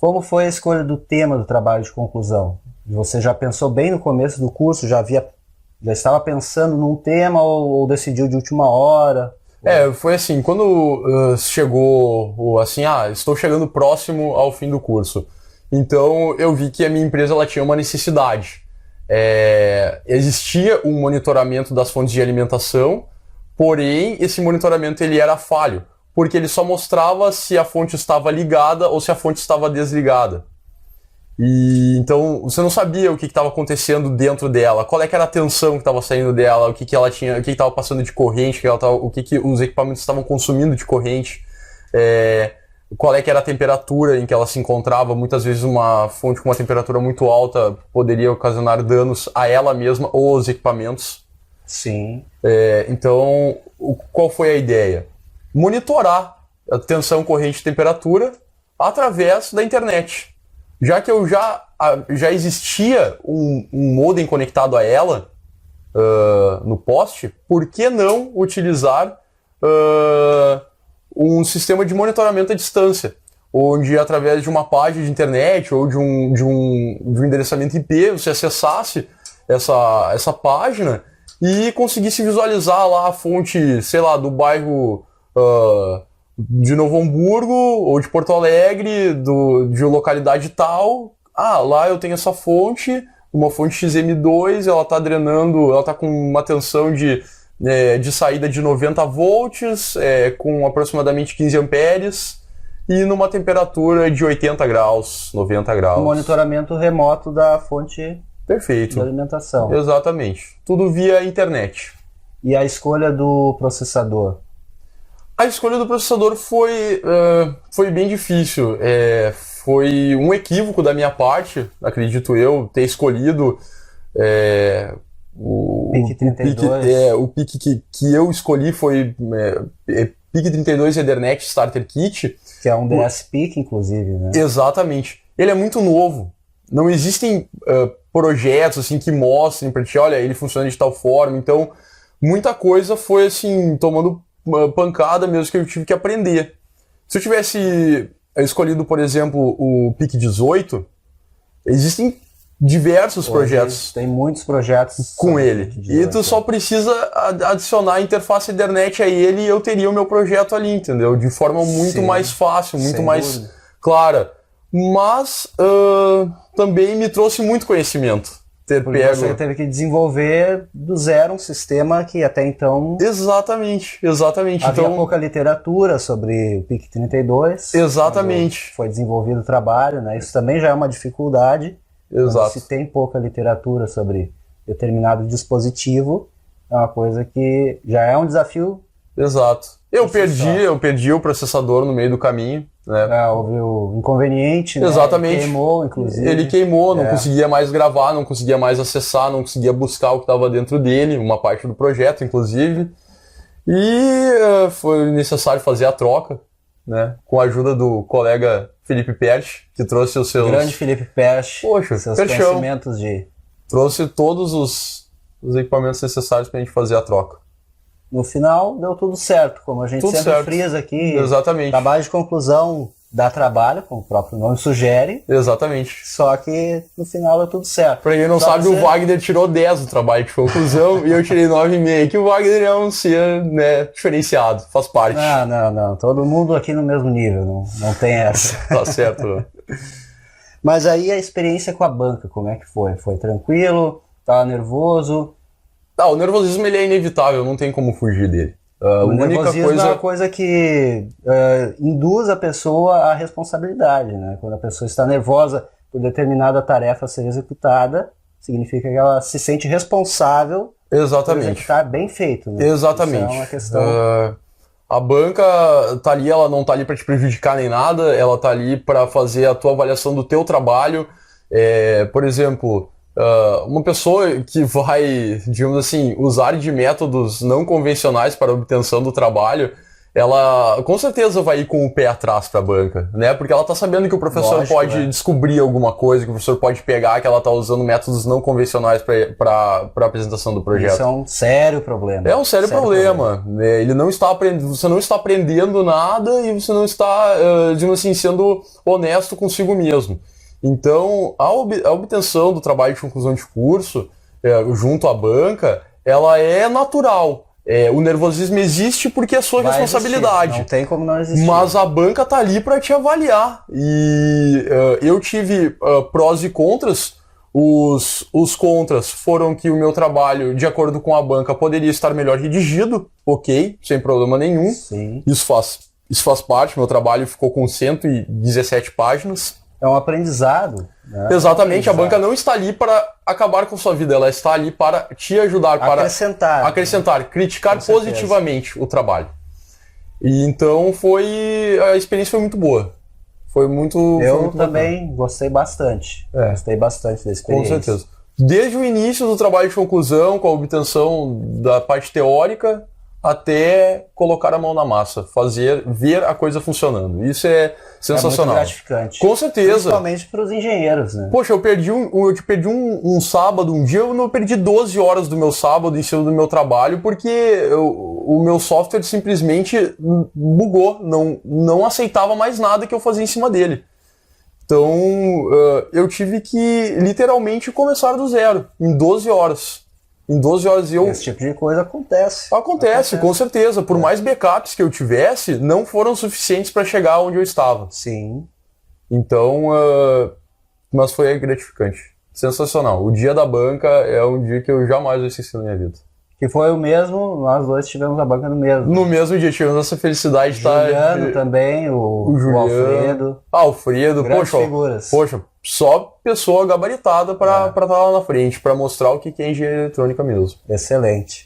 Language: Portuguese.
Como foi a escolha do tema do trabalho de conclusão? Você já pensou bem no começo do curso? Já estava pensando num tema ou decidiu de última hora? Foi assim, quando chegou assim, estou chegando próximo ao fim do curso. Então eu vi que a minha empresa ela tinha uma necessidade. Existia um monitoramento das fontes de alimentação, porém esse monitoramento ele era falho, porque ele só mostrava se a fonte estava ligada ou se a fonte estava desligada. E então você não sabia o que estava acontecendo dentro dela, qual é que era a tensão que estava saindo dela, o que ela tinha, o que estava passando de corrente, o que os equipamentos estavam consumindo de corrente, qual é que era a temperatura em que ela se encontrava. Muitas vezes uma fonte com uma temperatura muito alta poderia ocasionar danos a ela mesma ou aos equipamentos. Sim. Então, qual foi a ideia? Monitorar a tensão, corrente e temperatura através da internet. Já que já existia um modem conectado a ela no poste, por que não utilizar um sistema de monitoramento à distância, onde através de uma página de internet ou de um endereçamento IP você acessasse essa página e conseguisse visualizar lá a fonte, sei lá, do bairro de Novo Hamburgo ou de Porto Alegre, de localidade tal. Lá eu tenho essa fonte, uma fonte XM2, ela está drenando, ela está com uma tensão de saída de 90 volts, com aproximadamente 15 amperes e numa temperatura de 80 graus, 90 graus. Um monitoramento remoto da fonte Perfeito. de alimentação. Exatamente. Tudo via internet. E a escolha do processador? A escolha do processador foi bem difícil. Foi um equívoco da minha parte, acredito eu, ter escolhido o PIC 32. O PIC que eu escolhi foi PIC 32 Ethernet Starter Kit. Que é um DS-PIC, inclusive, né? Exatamente. Ele é muito novo. Não existem projetos assim, que mostrem para ti, olha, ele funciona de tal forma. Então, muita coisa foi assim, tomando uma pancada mesmo que eu tive que aprender. Se eu tivesse escolhido, por exemplo, o PIC 18, existem diversos projetos. Tem muitos projetos com ele. E tu só precisa adicionar a interface Ethernet a ele e eu teria o meu projeto ali, entendeu? De forma muito mais fácil, muito mais clara. Mas também me trouxe muito conhecimento. Você teve que desenvolver do zero um sistema que até então... Exatamente. Havia pouca literatura sobre o PIC 32. Exatamente. Foi desenvolvido o trabalho, né? Isso também já é uma dificuldade. Exato. Se tem pouca literatura sobre determinado dispositivo, é uma coisa que já é um desafio. Exato. Eu perdi o processador no meio do caminho. Né? Houve o inconveniente, exatamente. Ele queimou, inclusive. Ele queimou, não conseguia mais gravar, não conseguia mais acessar, não conseguia buscar o que estava dentro dele, uma parte do projeto, inclusive. E foi necessário fazer a troca, né? Com a ajuda do colega Felipe Perch, que trouxe os seus... Grande Felipe Perch. Poxa, seus conhecimentos de... Trouxe todos os equipamentos necessários para a gente fazer a troca. No final, deu tudo certo, como a gente sempre frisa aqui. Exatamente. Trabalho de conclusão dá trabalho, como o próprio nome sugere. Exatamente. Só que no final deu tudo certo. Pra quem não sabe, o Wagner tirou 10 do trabalho de conclusão e eu tirei 9,5. Que o Wagner é um ser, né, diferenciado, faz parte. Não. Todo mundo aqui no mesmo nível, não tem essa. Tá certo. Mas aí a experiência com a banca, como é que foi? Foi tranquilo? Tava nervoso? O nervosismo ele é inevitável, não tem como fugir dele. O nervosismo é uma coisa que induz a pessoa à responsabilidade, né? Quando a pessoa está nervosa por determinada tarefa a ser executada, significa que ela se sente responsável por executar bem feito. Né? Exatamente. Isso é uma questão... A banca tá ali, ela não tá ali para te prejudicar nem nada, ela tá ali para fazer a tua avaliação do teu trabalho. Por exemplo... uma pessoa que vai, digamos assim, usar de métodos não convencionais para a obtenção do trabalho, ela com certeza vai ir com o pé atrás para a banca, né? Porque ela tá sabendo que o professor Lógico, pode descobrir alguma coisa, que o professor pode pegar, que ela tá usando métodos não convencionais para a apresentação do projeto. Isso é um sério problema. É um sério problema. Né? Ele não está você não está aprendendo nada e você não está, digamos assim, sendo honesto consigo mesmo. Então, a obtenção do trabalho de conclusão de curso junto à banca, ela é natural. O nervosismo existe porque é sua responsabilidade. Não tem como não existir. Mas a banca tá ali para te avaliar. E eu tive prós e contras. Os contras foram que o meu trabalho, de acordo com a banca, poderia estar melhor redigido. Ok, sem problema nenhum. Sim. Isso faz parte. Meu trabalho ficou com 117 páginas. É um aprendizado. Né? Exatamente, a banca não está ali para acabar com sua vida, ela está ali para te ajudar, para acrescentar, criticar positivamente o trabalho. E então a experiência foi muito boa. Eu também gostei bastante. Gostei bastante da experiência. Com certeza. Desde o início do trabalho de conclusão, com a obtenção da parte teórica, até colocar a mão na massa, ver a coisa funcionando. Isso é sensacional. É muito gratificante. Com certeza. Principalmente para os engenheiros, né? Poxa, eu perdi um sábado, um dia eu não perdi 12 horas do meu sábado em cima do meu trabalho, porque o meu software simplesmente bugou, não aceitava mais nada que eu fazia em cima dele. Então, eu tive que literalmente começar do zero, em 12 horas. Em 12 horas Esse tipo de coisa acontece. Acontece, com certeza. Por mais backups que eu tivesse, não foram suficientes para chegar onde eu estava. Sim. Então, mas foi gratificante. Sensacional. O dia da banca é um dia que eu jamais vou esquecer na minha vida. Que foi o mesmo, nós dois tivemos a banca no mesmo. No mesmo dia, tivemos essa felicidade de estar... Juliano também, o Alfredo. Alfredo, figuras. Poxa, só pessoa gabaritada para estar lá na frente, para mostrar o que é engenharia eletrônica mesmo. Excelente.